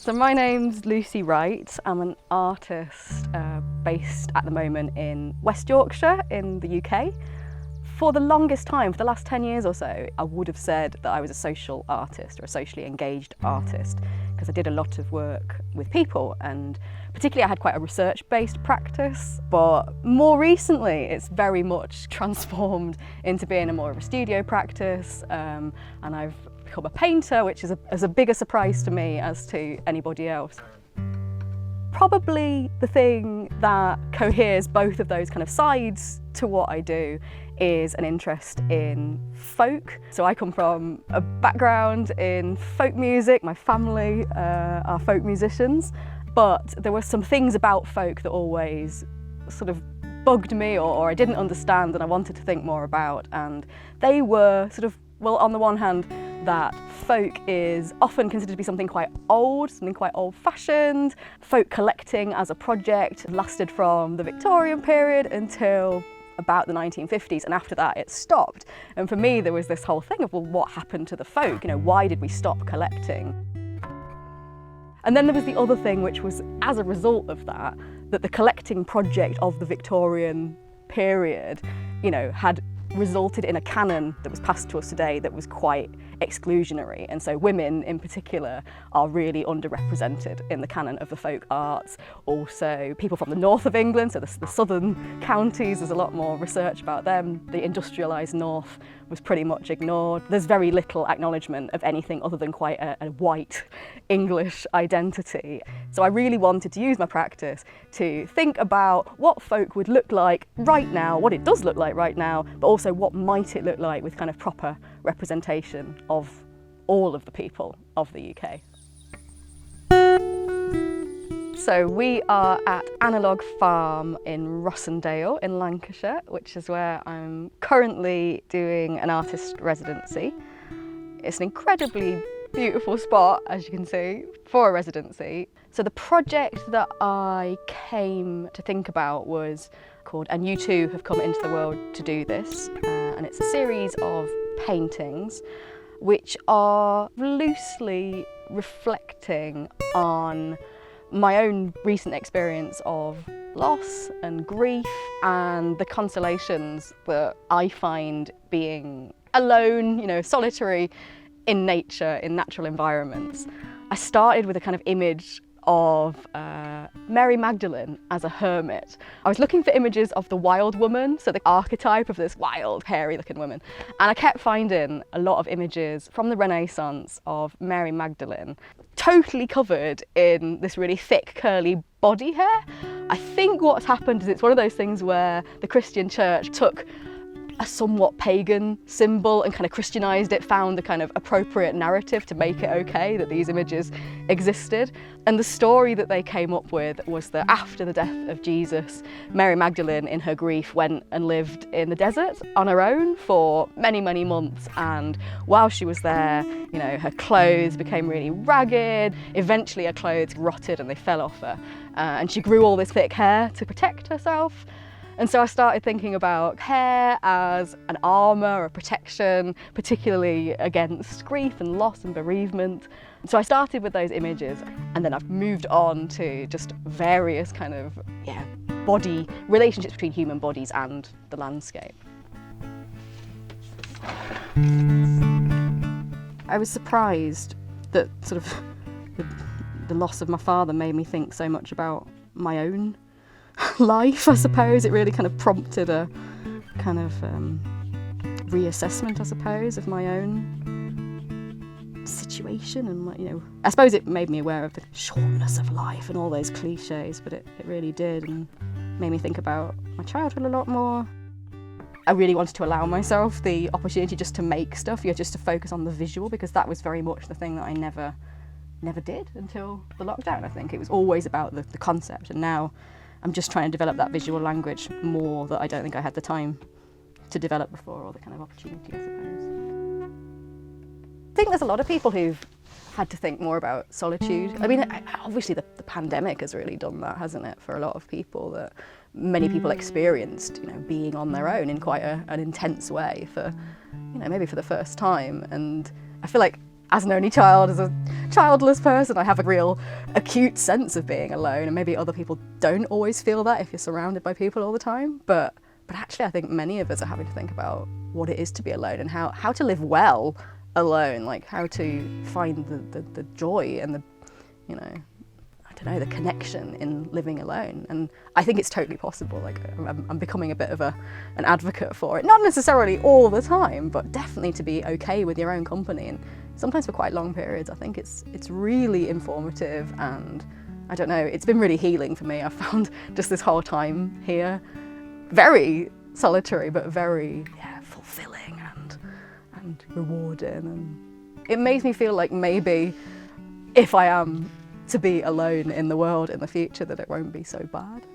So my name's Lucy Wright. I'm an artist based at the moment in West Yorkshire in the UK. For the longest time, for the last 10 years or so, I would have said that I was a social artist or a socially engaged artist because I did a lot of work with people, and particularly I had quite a research-based practice. But more recently, it's very much transformed into being more of a studio practice, and I've become a painter, which is as a bigger surprise to me as to anybody else. Probably the thing that coheres both of those kind of sides to what I do is an interest in folk. So I come from a background in folk music. My family are folk musicians, but there were some things about folk that always sort of bugged me or I didn't understand and I wanted to think more about. And they were sort of, well, on the one hand, that folk is often considered to be something quite old, something quite old-fashioned. Folk collecting as a project lasted from the Victorian period until about the 1950s, and after that it stopped. And for me there was this whole thing of, well, what happened to the folk? You know, why did we stop collecting? And then there was the other thing, which was as a result of that the collecting project of the Victorian period, you know, had resulted in a canon that was passed to us today that was quite exclusionary, and so women in particular are really underrepresented in the canon of the folk arts. Also people from the north of England, so the southern counties, there's a lot more research about them. The industrialised north was pretty much ignored. There's very little acknowledgement of anything other than quite a white English identity. So I really wanted to use my practice to think about what folk would look like right now, what it does look like right now, but also what might it look like with kind of proper representation of all of the people of the UK. So we are at Analogue Farm in Rossendale in Lancashire, which is where I'm currently doing an artist residency. It's an incredibly beautiful spot, as you can see, for a residency. So the project that I came to think about was called And You Too Have Come Into the World to Do This, and it's a series of paintings which are loosely reflecting on my own recent experience of loss and grief and the consolations that I find being alone, you know, solitary in nature, in natural environments. I started with a kind of image of Mary Magdalene as a hermit. I was looking for images of the wild woman, so the archetype of this wild, hairy looking woman, and I kept finding a lot of images from the Renaissance of Mary Magdalene, totally covered in this really thick, curly body hair. I think what's happened is it's one of those things where the Christian church took a somewhat pagan symbol and kind of Christianised it, found a kind of appropriate narrative to make it okay that these images existed. And the story that they came up with was that after the death of Jesus, Mary Magdalene, in her grief, went and lived in the desert on her own for many, many months. And while she was there, you know, her clothes became really ragged. Eventually her clothes rotted and they fell off her. And she grew all this thick hair to protect herself. And so I started thinking about hair as an armour or protection, particularly against grief and loss and bereavement. So I started with those images, and then I've moved on to just various kind of body relationships between human bodies and the landscape. I was surprised that sort of the loss of my father made me think so much about my own life, I suppose. It really kind of prompted a kind of reassessment, I suppose, of my own situation, and, you know, I suppose it made me aware of the shortness of life and all those cliches, but it really did, and made me think about my childhood a lot more. I really wanted to allow myself the opportunity just to make stuff, just to focus on the visual, because that was very much the thing that I never did until the lockdown, I think. It was always about the concept, and now I'm just trying to develop that visual language more that I don't think I had the time to develop before, or the kind of opportunity, I suppose. I think there's a lot of people who've had to think more about solitude. I mean, obviously the pandemic has really done that, hasn't it, for a lot of people, that many people experienced, you know, being on their own in quite an intense way for, you know, maybe for the first time. And I feel like as an only child, as a childless person, I have a real acute sense of being alone, and maybe other people don't always feel that if you're surrounded by people all the time. But actually I think many of us are having to think about what it is to be alone and how to live well alone, like how to find the joy and the, you know, I don't know, the connection in living alone. And I think it's totally possible. Like I'm becoming a bit of an advocate for it, not necessarily all the time, but definitely to be okay with your own company, and sometimes for quite long periods. I think it's really informative, and I don't know, it's been really healing for me. I've found just this whole time here very solitary, but very fulfilling and rewarding, and it makes me feel like maybe if I am to be alone in the world in the future, that it won't be so bad.